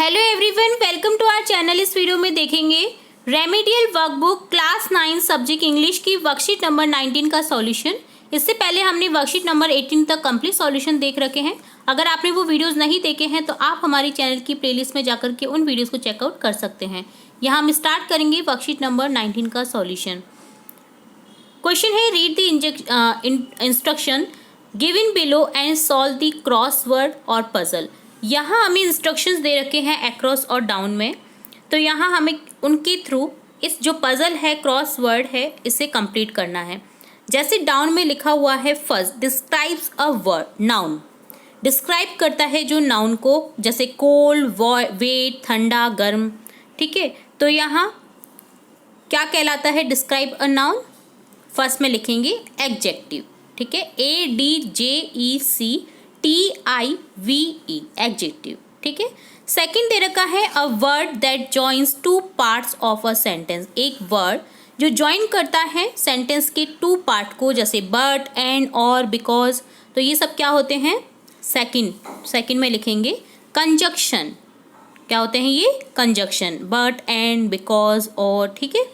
Hello everyone, welcome to our channel. इस video में देखेंगे remedial workbook class 9 subject English की वर्कशीट नंबर 19 का सॉल्यूशन। इससे पहले हमने वर्कशीट नंबर 18 तक कंप्लीट सॉल्यूशन देख रखे हैं। अगर आपने वो वीडियोस नहीं देखे हैं तो आप हमारी चैनल की प्लेलिस्ट में जाकर के उन वीडियोस को चेकआउट कर सकते हैं। यहाँ हम स्टार्ट करेंगे वर्कशीट नंबर 19 का सॉल्यूशन। क्वेश्चन है, read the instruction given below and solve the crossword और पजल। यहाँ हमें इंस्ट्रक्शंस दे रखे हैं अक्रॉस और डाउन में, तो यहाँ हमें उनके थ्रू इस जो पजल है, क्रॉस वर्ड है, इसे कंप्लीट करना है। जैसे डाउन में लिखा हुआ है first describes a word, noun describe करता है जो नाउन को, जैसे कोल्ड, वेट, ठंडा, गर्म। ठीक है, तो यहाँ क्या कहलाता है डिस्क्राइब अ नाउन? फर्स्ट में लिखेंगे एडजेक्टिव। ठीक है, ADJECTIVE एडजेक्टिव। ठीक है, सेकंड दे रखा है a word that joins two parts of a sentence, एक वर्ड जो ज्वाइन करता है सेंटेंस के टू पार्ट को, जैसे बट, एंड, और, बिकॉज। तो ये सब क्या होते हैं? सेकंड में लिखेंगे कंजक्शन। क्या होते हैं ये? कंजक्शन, बट, एंड, बिकॉज, और। ठीक है,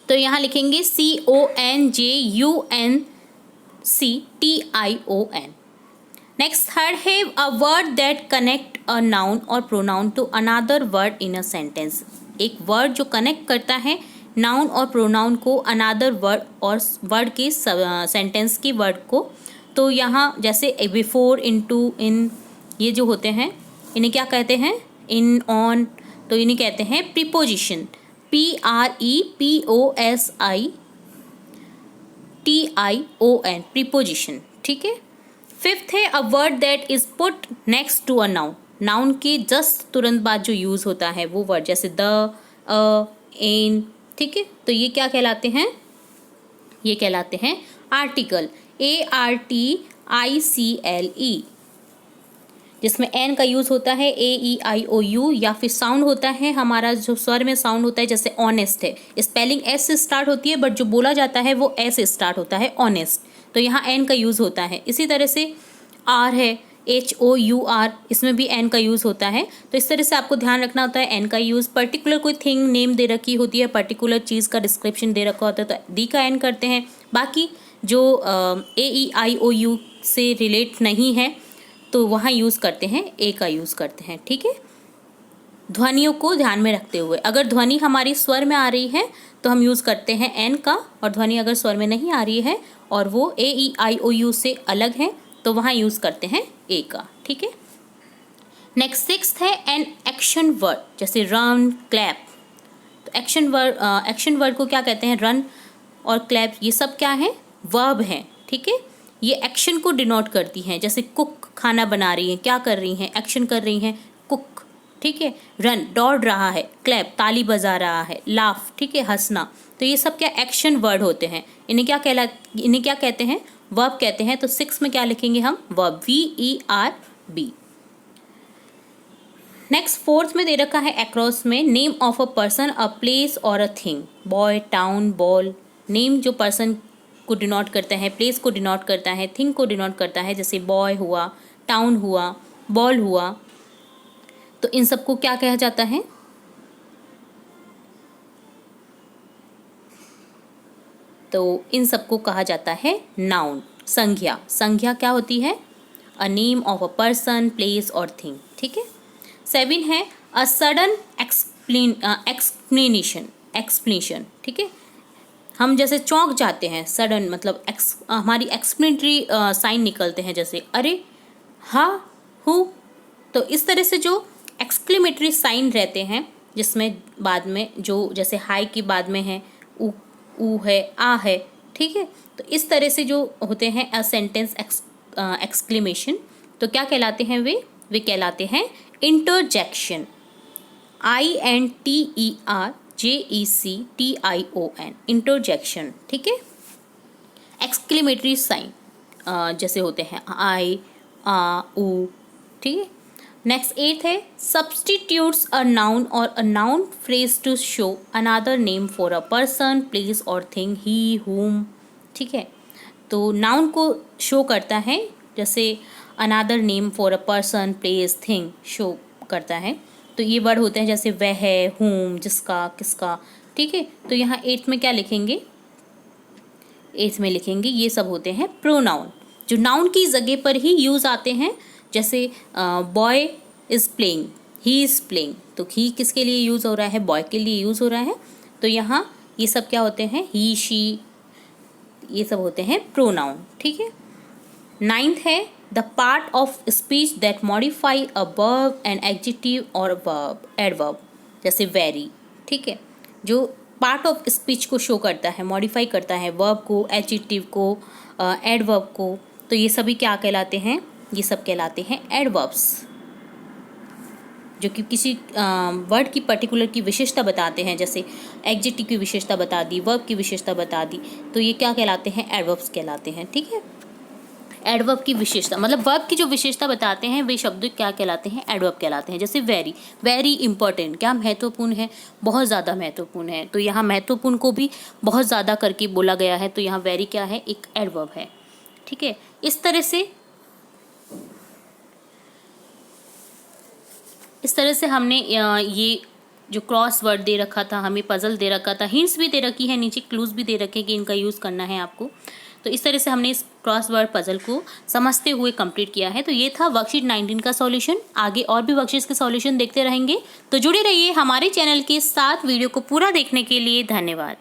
तो यहाँ लिखेंगे CONJUNCTION। नेक्स्ट थर्ड है a word that connect a noun और pronoun to another word in a sentence, एक वर्ड जो कनेक्ट करता है नाउन और प्रोनाउन को अनदर वर्ड और वर्ड के सेंटेंस की वर्ड को। तो यहाँ जैसे बिफोर, इनटू, इन, ये जो होते हैं इन्हें क्या कहते हैं? इन, ऑन। तो इन्हें कहते हैं प्रीपोजिशन, PREPOSITION, प्रीपोजिशन। ठीक है, फिफ्थ है a word that is put next to a noun, noun के जस्ट तुरंत बाद जो यूज होता है वो वर्ड, जैसे द, अ, एन। ठीक है, तो ये क्या कहलाते हैं? ये कहलाते हैं आर्टिकल, ARTICLE, जिसमें एन का यूज होता है AEIOU, या फिर साउंड होता है हमारा जो स्वर में साउंड होता है, जैसे ऑनेस्ट है, स्पेलिंग एस से स्टार्ट होती है बट जो बोला जाता है वो एस से स्टार्ट होता है, ऑनेस्ट। तो यहाँ एन का यूज होता है। इसी तरह से आर है, HOUR, इसमें भी एन का यूज़ होता है। तो इस तरह से आपको ध्यान रखना होता है एन का यूज़। पर्टिकुलर कोई थिंग नेम दे रखी होती है, पर्टिकुलर चीज़ का डिस्क्रिप्शन दे रखा होता है तो डी का एन करते हैं। बाकी जो AEIOU से रिलेट नहीं है तो वहाँ यूज़ करते हैं ए का यूज़ करते हैं। ठीक है, ध्वनियों को ध्यान में रखते हुए, अगर ध्वनि हमारी स्वर में आ रही है तो हम यूज़ करते हैं एन का, और ध्वनि अगर स्वर में नहीं आ रही है और वो AEIOU से अलग है तो वहाँ यूज़ करते हैं ए का। ठीक है, नेक्स्ट सिक्स्थ है एन एक्शन वर्ड, जैसे रन, क्लैप। तो एक्शन वर्ड को क्या कहते हैं? रन और क्लैप, ये सब क्या है? वर्ब हैं। ठीक है, ये एक्शन को डिनोट करती हैं, जैसे कुक, खाना बना रही हैं, क्या कर रही हैं? एक्शन कर रही हैं, कुक। ठीक है, रन, दौड़ रहा है, क्लैप, ताली बजा रहा है, लाफ, ठीक है, हंसना। तो ये सब क्या एक्शन वर्ड होते हैं। इन्हें क्या कहते हैं? वर्ब कहते हैं। तो 6 में क्या लिखेंगे हम? Verb, VERB। नेक्स्ट फोर्थ में दे रखा है अक्रॉस में name of a person, a place और a thing, boy, town, ball. Name जो पर्सन को डिनोट करता है, प्लेस को डिनोट करता है, थिंग को डिनोट करता है, जैसे बॉय हुआ, टाउन हुआ, बॉल हुआ। तो इन सबको क्या कहा जाता है? तो इन सबको कहा जाता है नाउन, संज्ञा। संज्ञा क्या होती है? A name of a person, place और थिंग। ठीक है, 7 है अ सडन एक्सप्लेनेशन। ठीक है, हम जैसे चौंक जाते हैं, सडन मतलब हमारी एक्सप्लेनेटरी साइन निकलते हैं, जैसे अरे, हा, हु। तो इस तरह से जो एक्सक्लेमेटरी साइन रहते हैं, जिसमें बाद में जो, जैसे हाई की बाद में है ऊ, ऊ है, आ है। ठीक है, तो इस तरह से जो होते हैं अ सेंटेंस एक्सक्लेमेशन, तो क्या कहलाते हैं वे कहलाते हैं इंटरजेक्शन, INTERJECTION, इंटरजेक्शन। ठीक है, एक्सक्लेमेटरी साइन जैसे होते हैं आई, आ, ऊ। ठीक है, नेक्स्ट 8 है सब्सटीट्यूट्स अ नाउन और a noun phrase to show another name for a person, place और थिंग, ही, हुम। ठीक है, तो नाउन को शो करता है, जैसे another name for a person, place, thing show करता है। तो ये वर्ड होते हैं जैसे वह, whom, जिसका, किसका, ठीक है। तो यहाँ 8th में क्या लिखेंगे, 8th में लिखेंगे ये सब होते हैं प्रोनाउन, जो नाउन की जगह पर ही यूज़ आते हैं। जैसे boy is playing, he is playing, तो ही किसके लिए यूज़ हो रहा है, बॉय के लिए यूज़ हो रहा है। तो यहाँ ये सब क्या होते हैं, ही, शी, ये सब होते हैं प्रोनाउन, ठीक है। 9th है the part of speech that modify a verb and adjective और वर्ब, एडवर्ब, जैसे वेरी, ठीक है। जो पार्ट ऑफ स्पीच को शो करता है, मॉडिफाई करता है वर्ब को, एडजेक्टिव को, एडवर्ब को, तो ये सभी क्या कहलाते हैं, ये सब कहलाते हैं एडवर्ब्स, जो कि किसी वर्ड की पर्टिकुलर की विशेषता बताते हैं। जैसे एडजेक्टिव की विशेषता बता दी, वर्ब की विशेषता बता दी, तो ये क्या कहलाते हैं, एडवर्ब्स कहलाते हैं, ठीक है। एडवर्ब की विशेषता मतलब वर्ब की जो विशेषता बताते हैं वे शब्द क्या कहलाते हैं, एडवर्ब कहलाते हैं। जैसे वेरी, वेरी इंपॉर्टेंट, क्या महत्वपूर्ण है, बहुत ज़्यादा महत्वपूर्ण है, तो यहाँ महत्वपूर्ण को भी बहुत ज़्यादा करके बोला गया है, तो यहाँ वेरी क्या है, एक एडवर्ब है, ठीक है। इस तरह से हमने ये जो क्रॉस वर्ड दे रखा था, हमें पजल दे रखा था, हिंट्स भी दे रखी है, नीचे क्लूज भी दे रखे कि इनका यूज़ करना है आपको। तो इस तरह से हमने इस क्रॉस वर्ड पजल को समझते हुए कंप्लीट किया है। तो ये था वर्कशीट 19 का सॉल्यूशन। आगे और भी वर्कशीट्स के सॉल्यूशन देखते रहेंगे, तो जुड़े रहिए हमारे चैनल के साथ। वीडियो को पूरा देखने के लिए धन्यवाद।